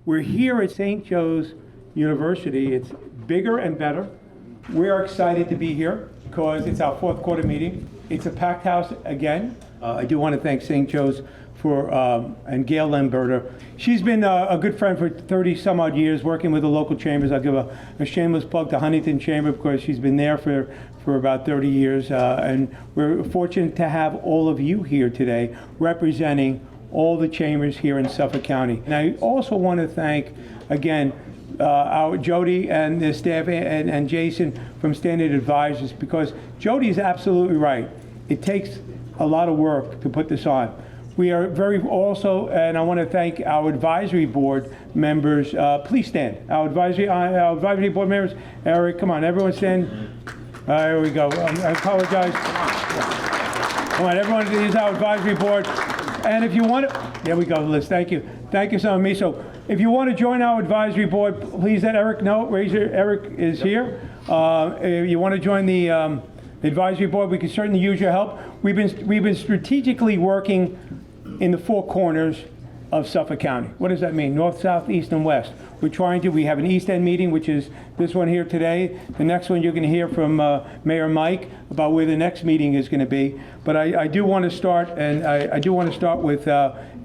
We're here at St. Joe's University. It's bigger and better. We are excited to be here because it's our fourth quarter meeting. It's a packed house again. I do want to thank St. Joe's and Gail Lemberter. She's been a good friend for 30 some odd years working with the local chambers. I'll give a shameless plug to Huntington Chamber because she's been there for about 30 years. And we're fortunate to have all of you here today representing all the chambers here in Suffolk County. And I also want to thank, again, our Jody and the staff and Jason from Standard Advisors, because Jody is absolutely right. It takes a lot of work to put this on. We are very also, and I want to thank our advisory board members. Please stand. Our advisory board members. Eric, come on, everyone stand. There we go. I apologize. Come on, everyone is our advisory board. And if you want to, there we go, Liz. Thank you. Thank you, son of me. So if you want to join our advisory board, please let Eric know. Eric is here. If you want to join the advisory board, we can certainly use your help. We've been strategically working in the four corners of Suffolk County. What does that mean? North, south, east, and west. We have an East End meeting, which is this one here today. The next one you're going to hear from Mayor Mike about where the next meeting is going to be. But I do want to start, and I do want to start with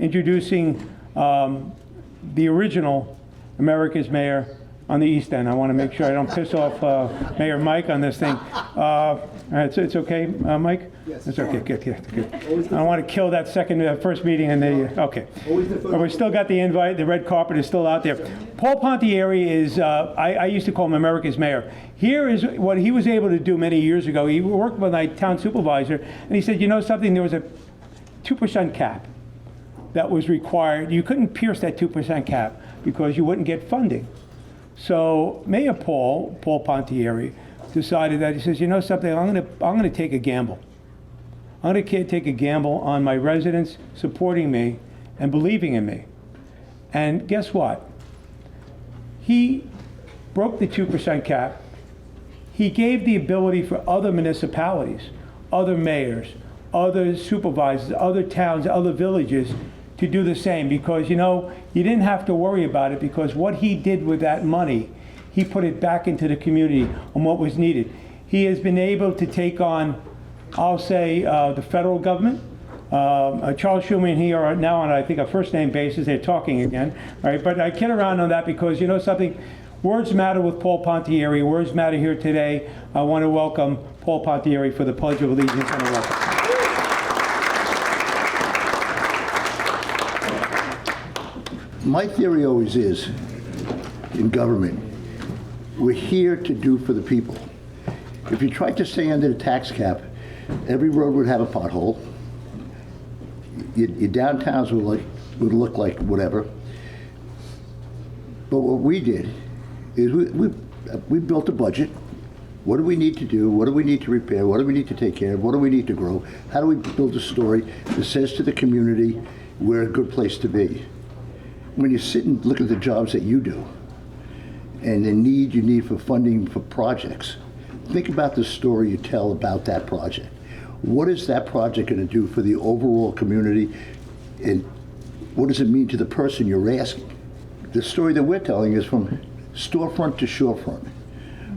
introducing the original America's Mayor on the East End. I want to make sure I don't piss off Mayor Mike on this thing. All right, so it's okay, Mike? Yes. It's okay, good. I don't want to kill that first meeting and okay. But we still got the invite, the red carpet is still out there. Paul Pontieri is, I used to call him America's Mayor. Here is what he was able to do many years ago. He worked with my town supervisor, and he said, you know something, there was a 2% cap that was required. You couldn't pierce that 2% cap because you wouldn't get funding. So Mayor Paul Pontieri decided that he says, you know something, I'm going to take a gamble. I'm going to take a gamble on my residents supporting me and believing in me. And guess what? He broke the 2% cap. He gave the ability for other municipalities, other mayors, other supervisors, other towns, other villages to do the same, because you didn't have to worry about it, because what he did with that money, he put it back into the community on what was needed. He has been able to take on, I'll say, the federal government. Charles Schumer and he are now on, I think, a first name basis. They're talking again, right? But I kid around on that because you know something, words matter with Paul Pontieri. Words matter here today. I want to welcome Paul Pontieri for the Pledge of Allegiance and a welcome. My theory always is, in government, we're here to do for the people. If you tried to stay under the tax cap, every road would have a pothole. Your downtowns would look like whatever. But what we did is we built a budget. What do we need to do? What do we need to repair? What do we need to take care of? What do we need to grow? How do we build a story that says to the community, we're a good place to be? When you sit and look at the jobs that you do and the need you need for funding for projects, think about the story you tell about that project. What is that project going to do for the overall community, and what does it mean to the person you're asking? The story that we're telling is from storefront to shorefront.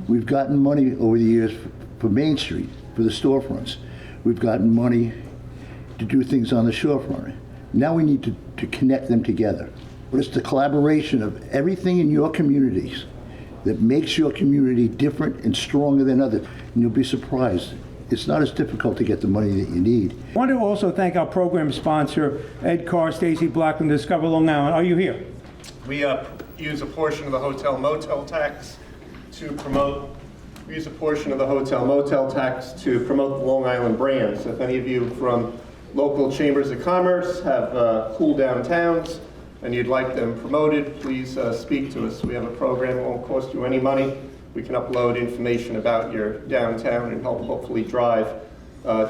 We've gotten money over the years for Main Street, for the storefronts. We've gotten money to do things on the shorefront. Now we need to connect them together. But it's the collaboration of everything in your communities that makes your community different and stronger than others. And you'll be surprised. It's not as difficult to get the money that you need. I want to also thank our program sponsor, Ed Carr, Stacy Blackman, Discover Long Island. Are you here? We use a portion of the hotel-motel tax to promote. We use a portion of the hotel-motel tax to promote the Long Island brand. So if any of you from local chambers of commerce have cool downtowns and you'd like them promoted, please speak to us. We have a program that won't cost you any money. We can upload information about your downtown and help hopefully drive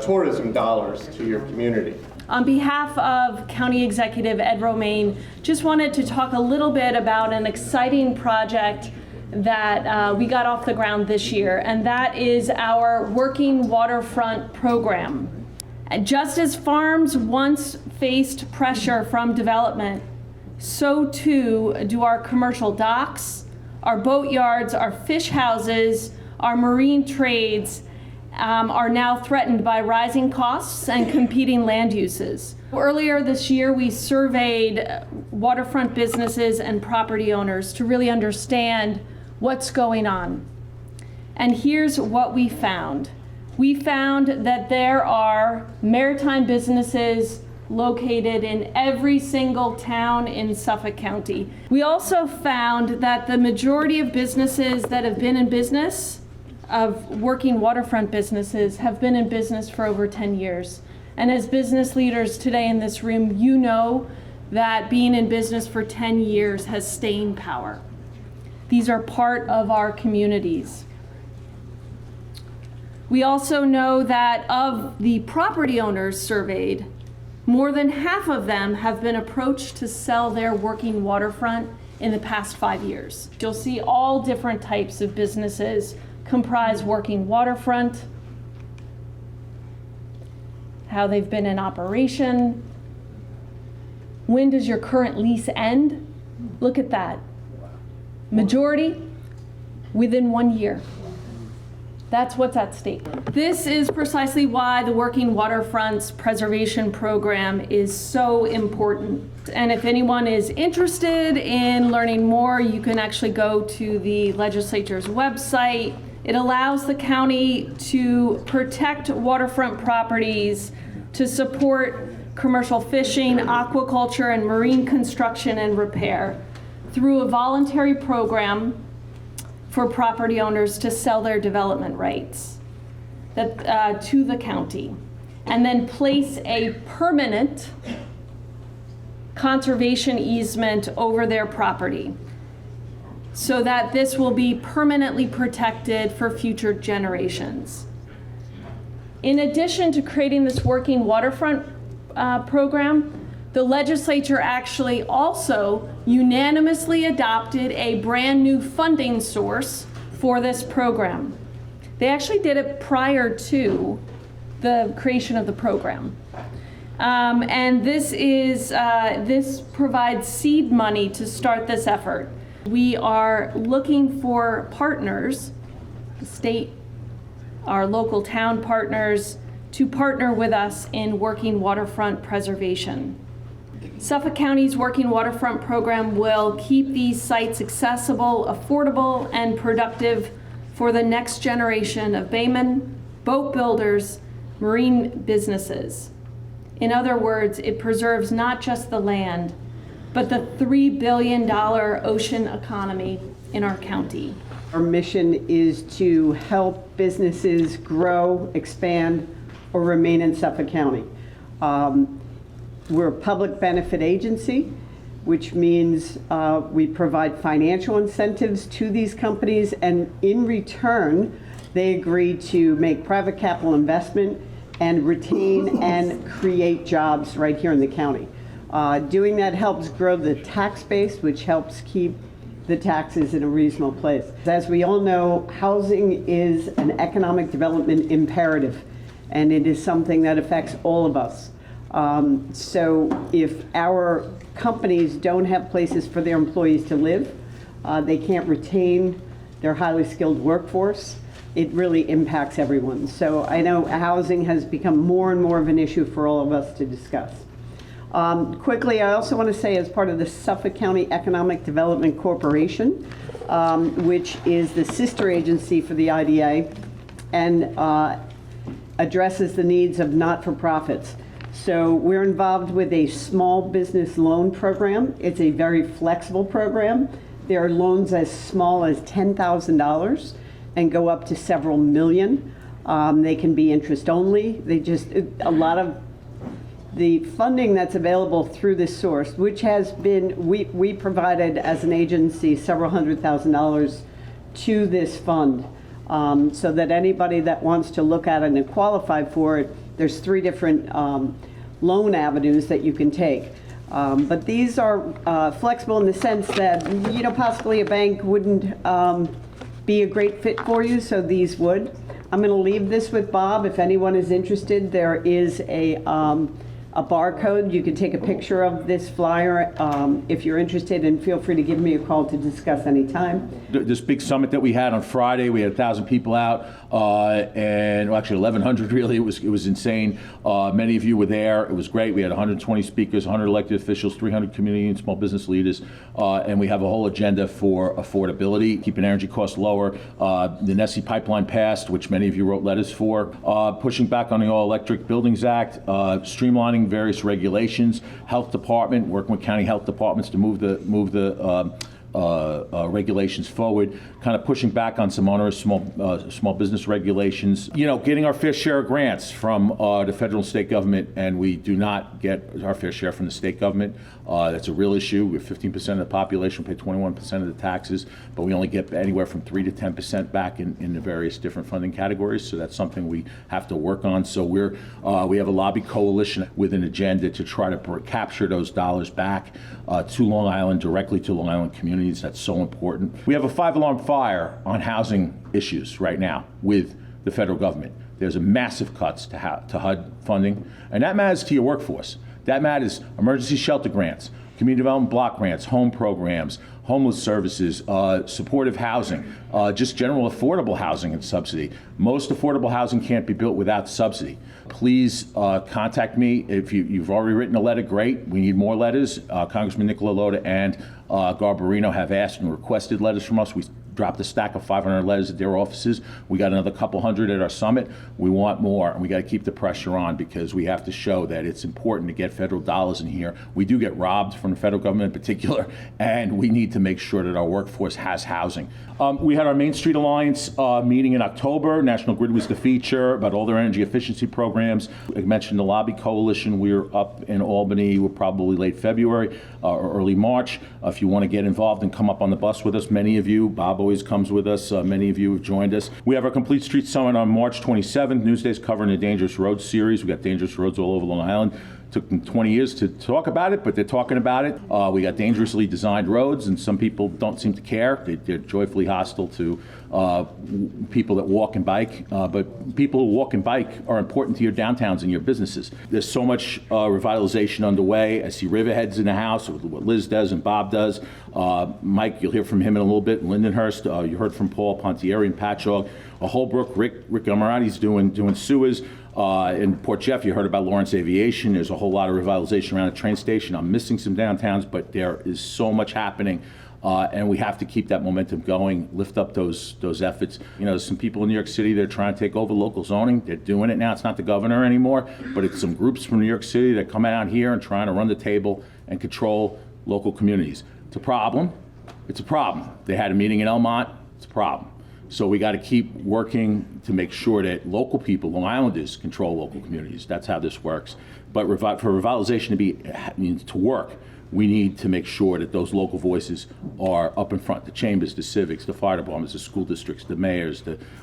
tourism dollars to your community. On behalf of County Executive Ed Romaine, just wanted to talk a little bit about an exciting project that we got off the ground this year, and that is our Working Waterfront program. Just as farms once faced pressure from development so too do our commercial docks, our boat yards, our fish houses, our marine trades are now threatened by rising costs and competing land uses. Earlier this year, we surveyed waterfront businesses and property owners to really understand what's going on. And here's what we found. We found that there are maritime businesses located in every single town in Suffolk County. We also found that the majority of businesses that have been in business, of working waterfront businesses, have been in business for over 10 years. And as business leaders today in this room, you know that being in business for 10 years has staying power. These are part of our communities. We also know that of the property owners surveyed, more than half of them have been approached to sell their working waterfront in the past 5 years. You'll see all different types of businesses comprise working waterfront, how they've been in operation. When does your current lease end? Look at that. Majority within 1 year. That's what's at stake. This is precisely why the Working Waterfronts Preservation Program is so important. And if anyone is interested in learning more, you can actually go to the legislature's website. It allows the county to protect waterfront properties, to support commercial fishing, aquaculture, and marine construction and repair through a voluntary program for property owners to sell their development rights to the county, and then place a permanent conservation easement over their property so that this will be permanently protected for future generations. In addition to creating this working waterfront program, the legislature actually also unanimously adopted a brand new funding source for this program. They actually did it prior to the creation of the program. And this provides seed money to start this effort. We are looking for partners, the state, our local town partners, to partner with us in working waterfront preservation. Suffolk County's Working Waterfront Program will keep these sites accessible, affordable, and productive for the next generation of baymen, boat builders, marine businesses. In other words, it preserves not just the land, but the $3 billion ocean economy in our county. Our mission is to help businesses grow, expand, or remain in Suffolk County. We're a public benefit agency, which means we provide financial incentives to these companies, and in return, they agree to make private capital investment and retain and create jobs right here in the county. Doing that helps grow the tax base, which helps keep the taxes in a reasonable place. As we all know, housing is an economic development imperative, and it is something that affects all of us. So if our companies don't have places for their employees to live, they can't retain their highly skilled workforce, it really impacts everyone. So I know housing has become more and more of an issue for all of us to discuss. Quickly, I also want to say, as part of the Suffolk County Economic Development Corporation, which is the sister agency for the IDA and addresses the needs of not-for-profits. So we're involved with a small business loan program. It's a very flexible program. There are loans as small as $10,000 and go up to several million. They can be interest only. A lot of the funding that's available through this source, which has been, we provided as an agency several $100,000 to this fund, so that anybody that wants to look at it and qualify for it, there's 3 different loan avenues that you can take. But these are flexible in the sense that, possibly a bank wouldn't be a great fit for you, so these would. I'm going to leave this with Bob. If anyone is interested, there is a a barcode. You can take a picture of this flyer if you're interested, and feel free to give me a call to discuss anytime. This big summit that we had on Friday, we had 1,000 people out, and well, actually 1,100 really. It was insane. Many of you were there. It was great. We had 120 speakers, 100 elected officials, 300 community and small business leaders, and we have a whole agenda for affordability, keeping energy costs lower. The Nessie pipeline passed, which many of you wrote letters for. Pushing back on the All-Electric Buildings Act, streamlining various regulations. Health Department, working with county health departments to move the regulations forward, kind of pushing back on some onerous small business regulations. You know, getting our fair share of grants from the federal and state government, and we do not get our fair share from the state government. That's a real issue. We're 15% of the population, pay 21% of the taxes, but we only get anywhere from 3 to 10% back in the various different funding categories. So that's something we have to work on. So we have a lobby coalition with an agenda to try to capture those dollars back to Long Island, directly to Long Island communities. That's so important. We have a 5-alarm fire on housing issues right now with the federal government. There's a massive cuts to HUD funding, and that matters to your workforce. That matters emergency shelter grants, community development block grants, home programs, homeless services, supportive housing, just general affordable housing and subsidy. Most affordable housing can't be built without subsidy. Please contact me. If you've already written a letter, great. We need more letters. Congressman Nicola Lota and Garbarino have asked and requested letters from us. We dropped a stack of 500 letters at their offices. We got another couple hundred at our summit. We want more, and we got to keep the pressure on because we have to show that it's important to get federal dollars in here. We do get robbed from the federal government in particular, and we need to make sure that our workforce has housing. We had our Main Street Alliance meeting in October. National Grid was the feature about all their energy efficiency programs. I mentioned the Lobby Coalition. We're up in Albany. We're probably late February or early March. If you want to get involved and come up on the bus with us, many of you, Bob always comes with us. Many of you have joined us. We have our Complete Street Summit on March 27th. Newsday's covering the Dangerous Roads series. We got dangerous roads all over Long Island. Took them 20 years to talk about it, but they're talking about it. We got dangerously designed roads, and some people don't seem to care. They're joyfully hostile to people that walk and bike, but people who walk and bike are important to your downtowns and your businesses. There's so much revitalization underway. I see Riverhead's in the house, what Liz does and Bob does. Mike, you'll hear from him in a little bit. Lindenhurst, you heard from Paul Pontieri and Patchogue. Holbrook, Rick Amarati's doing sewers. In Port Jeff, you heard about Lawrence Aviation. There's a whole lot of revitalization around the train station. I'm missing some downtowns, but there is so much happening, and we have to keep that momentum going, lift up those efforts. You know, there's some people in New York City that are trying to take over local zoning. They're doing it now. It's not the governor anymore, but it's some groups from New York City that come out here and trying to run the table and control local communities. It's a problem. It's a problem. They had a meeting in Elmont. It's a problem. So we got to keep working to make sure that local people, Long Islanders, control local communities. That's how this works. But for revitalization to work, we need to make sure that those local voices are up in front. The chambers, the civics, the fire departments, the school districts, the mayors,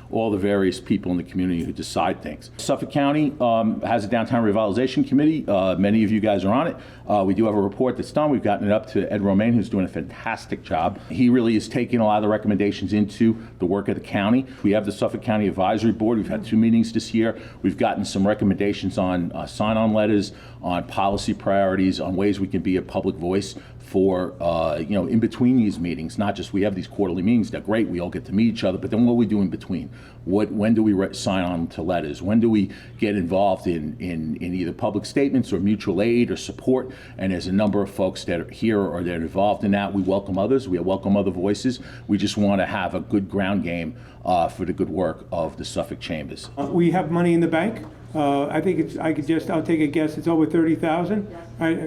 all the various people in the community who decide things. Suffolk County has a downtown revitalization committee. Many of you guys are on it. We do have a report that's done. We've gotten it up to Ed Romaine, who's doing a fantastic job. He really is taking a lot of the recommendations into the work of the county. We have the Suffolk County Advisory Board. We've had 2 meetings this year. We've gotten some recommendations on sign-on letters, on policy priorities, on ways we can be a public voice for, in between these meetings. Not just we have these quarterly meetings, they're great, we all get to meet each other, but then what do we do in between? When do we sign on to letters? When do we get involved in either public statements or mutual aid or support? And there's a number of folks that are here or that are involved in that. We welcome others, we welcome other voices. We just want to have a good ground game for the good work of the Suffolk Chambers. We have money in the bank. I think I'll take a guess, it's over 30,000, right?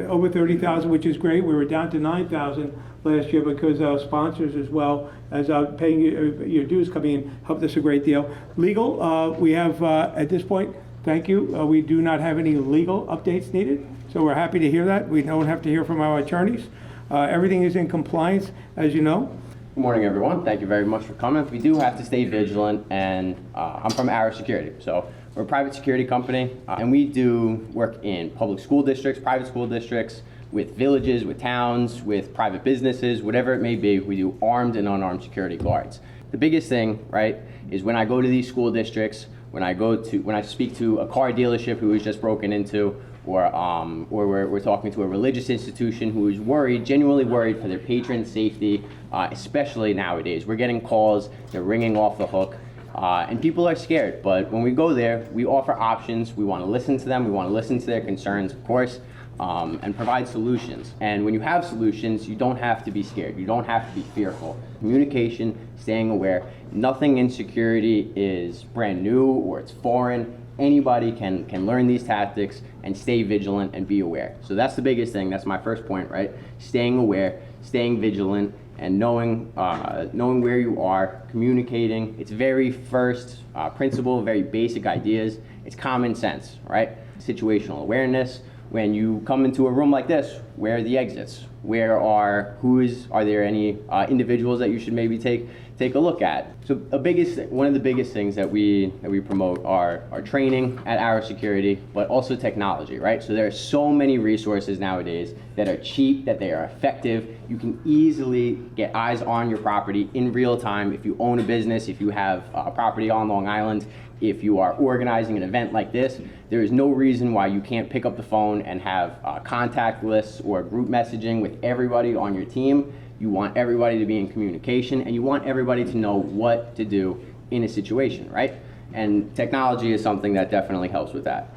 Over 30,000, which is great. We were down to 9,000 last year because our sponsors, as well as paying your dues coming in, helped us a great deal. Legal, we have, at this point, thank you, we do not have any legal updates needed, so we're happy to hear that. We don't have to hear from our attorneys. Everything is in compliance, as you know. Good morning, everyone. Thank you very much for coming. We do have to stay vigilant, and I'm from Arrow Security. So we're a private security company, and we do work in public school districts, private school districts, with villages, with towns, with private businesses, whatever it may be. We do armed and unarmed security guards. The biggest thing, right, is when I go to these school districts, when I speak to a car dealership who was just broken into, or we're talking to a religious institution who is worried, genuinely worried for their patrons' safety, especially nowadays. We're getting calls, they're ringing off the hook, and people are scared. But when we go there, we offer options. We want to listen to them. We want to listen to their concerns, of course, and provide solutions. And when you have solutions, you don't have to be scared. You don't have to be fearful. Communication, staying aware. Nothing in security is brand new or it's foreign. Anybody can learn these tactics and stay vigilant and be aware. So that's the biggest thing. That's my first point, right? Staying aware, staying vigilant, and knowing where you are, communicating. It's very first principle, very basic ideas. It's common sense, right? Situational awareness. When you come into a room like this, where are the exits? Are there any individuals that you should maybe take a look at? So one of the biggest things that we promote are training at Arrow Security, but also technology, right? So there are so many resources nowadays that are cheap, that they are effective. You can easily get eyes on your property in real time. If you own a business, if you have property on Long Island, if you are organizing an event like this, there is no reason why you can't pick up the phone and have contact lists or group messaging with everybody on your team. You want everybody to be in communication, and you want everybody to know what to do in a situation, right? And technology is something that definitely helps with that.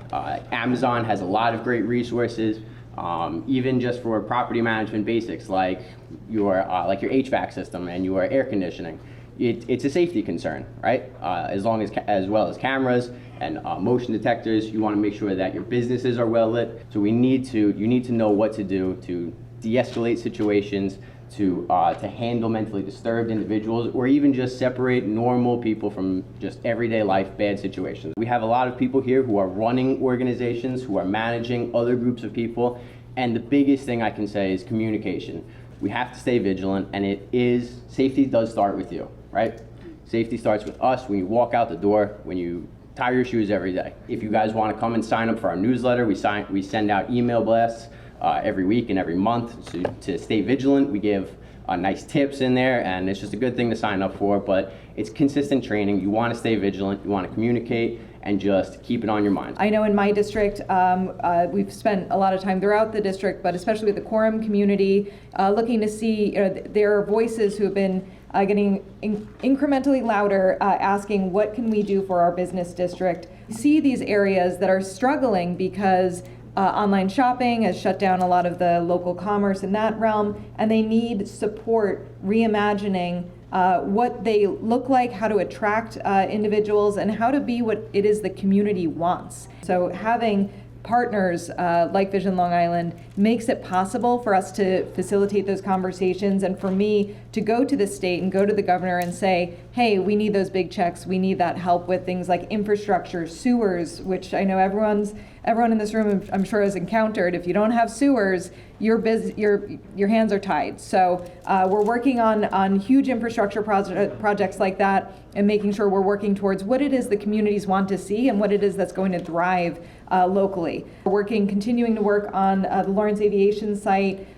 Amazon has a lot of great resources, even just for property management basics, like your HVAC system and your air conditioning. It's a safety concern, right? As well as cameras and motion detectors. You want to make sure that your businesses are well lit. So you need to know what to do to de-escalate situations, to handle mentally disturbed individuals, or even just separate normal people from just everyday life bad situations. We have a lot of people here who are running organizations, who are managing other groups of people, and the biggest thing I can say is communication. We have to stay vigilant, and safety does start with you, right? Safety starts with us when you walk out the door, when you tie your shoes every day. If you guys want to come and sign up for our newsletter, we send out email blasts every week and every month to stay vigilant. We give nice tips in there, and it's just a good thing to sign up for, but it's consistent training. You want to stay vigilant, you want to communicate, and just keep it on your mind. I know in my district, we've spent a lot of time throughout the district, but especially with the quorum community, looking to see their voices who have been getting incrementally louder, asking what can we do for our business district. See these areas that are struggling because online shopping has shut down a lot of the local commerce in that realm, and they need support reimagining what they look like, how to attract individuals, and how to be what it is the community wants. So having partners like Vision Long Island makes it possible for us to facilitate those conversations, and for me to go to the state and go to the governor and say, hey, we need those big checks, we need that help with things like infrastructure, sewers, which I know everyone in this room I'm sure has encountered. If you don't have sewers, your hands are tied. So we're working on huge infrastructure projects like that, and making sure we're working towards what it is the communities want to see and what it is that's going to thrive locally. We're continuing to work on the Lawrence Aviation site.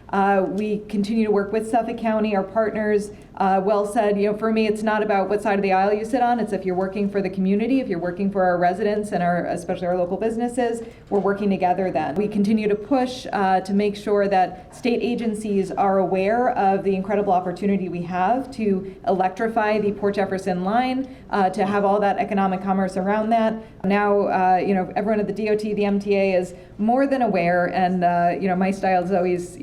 We continue to work with Suffolk County, our partners. Well said, for me, it's not about what side of the aisle you sit on. It's if you're working for the community, if you're working for our residents and especially our local businesses, we're working together then. We continue to push to make sure that state agencies are aware of the incredible opportunity we have to electrify the Port Jefferson line, to have all that economic commerce around that. Now, everyone at the DOT, the MTA is more than aware, and my style is always,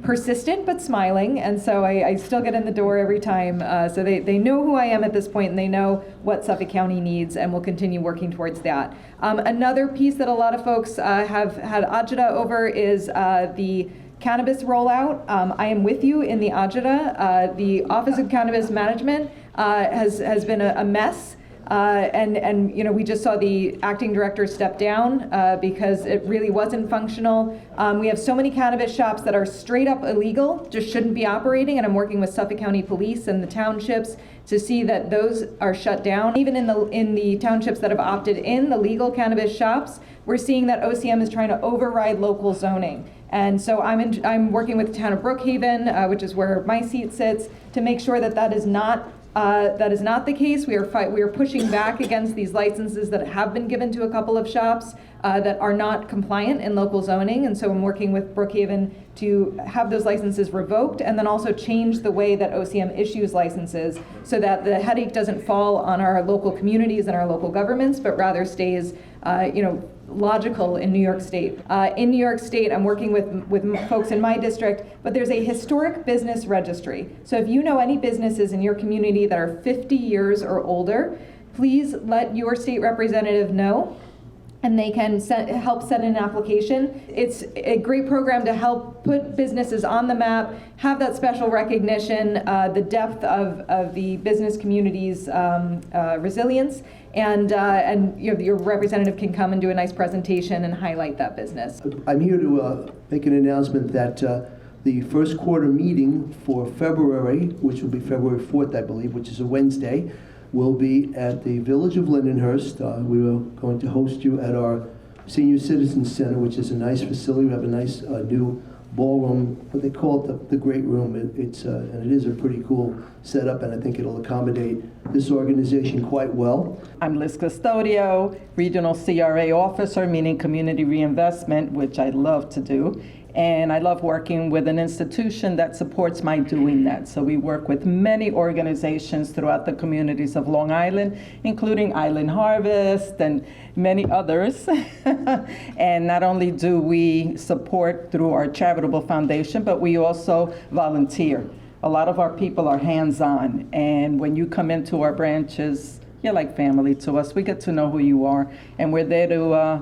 persistent but smiling, and so I still get in the door every time. So they know who I am at this point, and they know what Suffolk County needs, and we'll continue working towards that. Another piece that a lot of folks have had agita over is the cannabis rollout. I am with you in the agita. The Office of Cannabis Management has been a mess. And we just saw the acting director step down because it really wasn't functional. We have so many cannabis shops that are straight up illegal, just shouldn't be operating, and I'm working with Suffolk County Police and the townships to see that those are shut down. Even in the townships that have opted in, the legal cannabis shops, we're seeing that OCM is trying to override local zoning. And so I'm working with the town of Brookhaven, which is where my seat sits, to make sure that that is not That is not the case. We are pushing back against these licenses that have been given to a couple of shops that are not compliant in local zoning. And so I'm working with Brookhaven to have those licenses revoked and then also change the way that OCM issues licenses so that the headache doesn't fall on our local communities and our local governments, but rather stays, logical in New York State. In New York State, I'm working with folks in my district, but there's a historic business registry. So if you know any businesses in your community that are 50 years or older, please let your state representative know, and they can help send an application. It's a great program to help put businesses on the map, have that special recognition, the depth of the business community's resilience, and your representative can come and do a nice presentation and highlight that business. I'm here to make an announcement that the first quarter meeting for February, which will be February 4th, I believe, which is a Wednesday, will be at the Village of Lindenhurst. We are going to host you at our Senior Citizens Center, which is a nice facility. We have a nice new ballroom, what they call it, the Great Room. And it is a pretty cool setup, and I think it'll accommodate this organization quite well. I'm Liz Custodio, Regional CRA Officer, meaning Community Reinvestment, which I love to do. And I love working with an institution that supports my doing that. So we work with many organizations throughout the communities of Long Island, including Island Harvest and many others. And not only do we support through our charitable foundation, but we also volunteer. A lot of our people are hands-on, and when you come into our branches, you're like family to us. We get to know who you are, and we're there to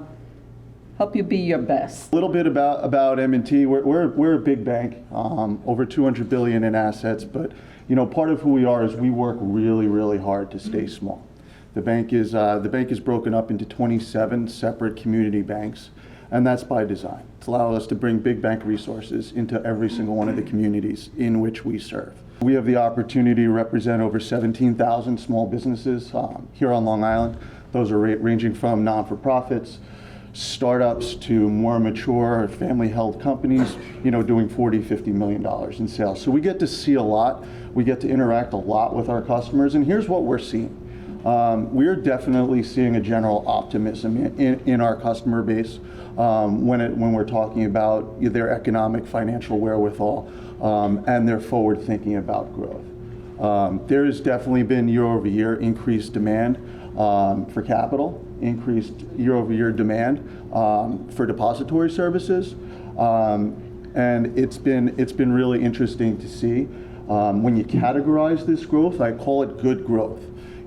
help you be your best. A little bit about M&T. We're a big bank, over 200 billion in assets, but part of who we are is we work really, really hard to stay small. The bank is broken up into 27 separate community banks, and that's by design. It's allowed us to bring big bank resources into every single one of the communities in which we serve. We have the opportunity to represent over 17,000 small businesses here on Long Island. Those are ranging from non-for-profits, startups to more mature family-held companies, doing $40, $50 million in sales. So we get to see a lot. We get to interact a lot with our customers, and here's what we're seeing. We're definitely seeing a general optimism in our customer base when we're talking about their economic financial wherewithal and their forward thinking about growth. There has definitely been year-over-year increased demand for capital, increased year-over-year demand for depository services, and it's been really interesting to see. When you categorize this growth, I call it good growth.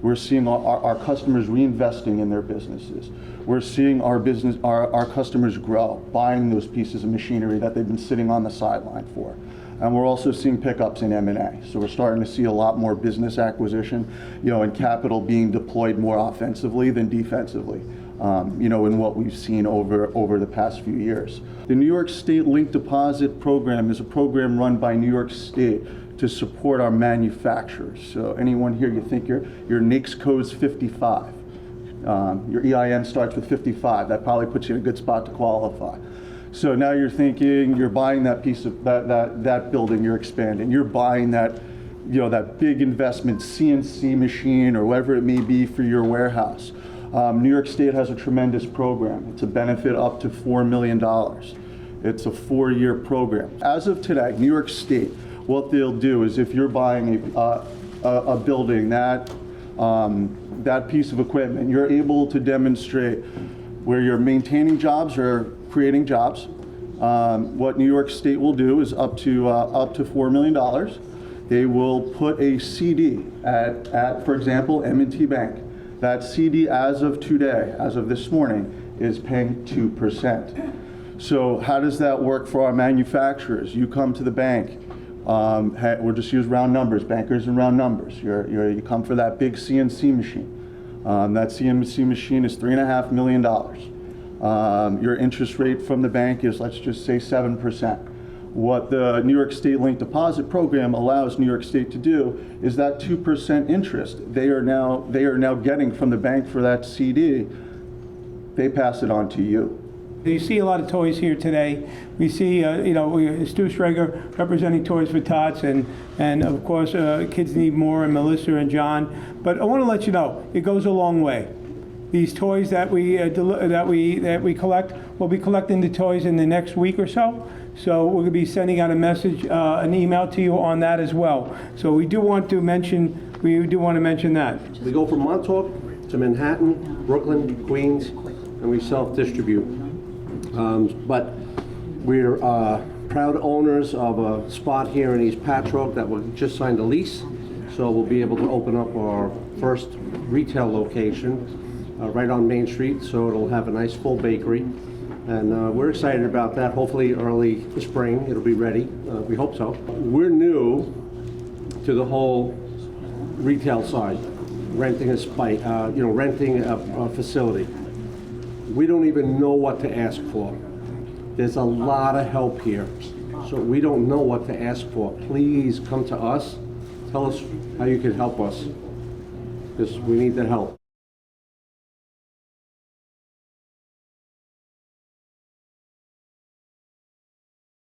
We're seeing our customers reinvesting in their businesses. We're seeing our customers grow, buying those pieces of machinery that they've been sitting on the sideline for. And we're also seeing pickups in M&A. So we're starting to see a lot more business acquisition, and capital being deployed more offensively than defensively, in what we've seen over the past few years. The New York State Linked Deposit Program is a program run by New York State to support our manufacturers. So anyone here, you think your NAICS code's 55. Your EIN starts with 55. That probably puts you in a good spot to qualify. So now you're thinking, you're buying that piece of that building, you're expanding. You're buying that, that big investment CNC machine or whatever it may be for your warehouse. New York State has a tremendous program. It's a benefit up to $4 million. It's a 4-year program. As of today, New York State, what they'll do is if you're buying a building, that piece of equipment, you're able to demonstrate where you're maintaining jobs or creating jobs. What New York State will do is up to $4 million. They will put a CD at for example, M&T Bank. That CD as of today, as of this morning, is paying 2%. So how does that work for our manufacturers? You come to the bank. We'll just use round numbers, bankers and round numbers. You come for that big CNC machine. That CNC machine is $3.5 million. Your interest rate from the bank is, let's just say, 7%. What the New York State Linked Deposit Program allows New York State to do is that 2% interest they are now getting from the bank for that CD, they pass it on to you. You see a lot of toys here today. We see, Stu Schrager representing Toys for Tots, and of course, Kids Need More, and Melissa and John. But I want to let you know, it goes a long way. These toys that we collect, we'll be collecting the toys in the next week or so. So we're going to be sending out a message, an email to you on that as well. So we do want to mention that. We go from Montauk to Manhattan, Brooklyn, Queens, and we self-distribute. But we're proud owners of a spot here in East Patchogue that we just signed a lease. So we'll be able to open up our first retail location right on Main Street. So it'll have a nice full bakery. And we're excited about that. Hopefully early spring it'll be ready. We hope so. We're new to the whole retail side, renting renting a facility. We don't even know what to ask for. There's a lot of help here, so we don't know what to ask for. Please come to us. Tell us how you can help us, because we need the help.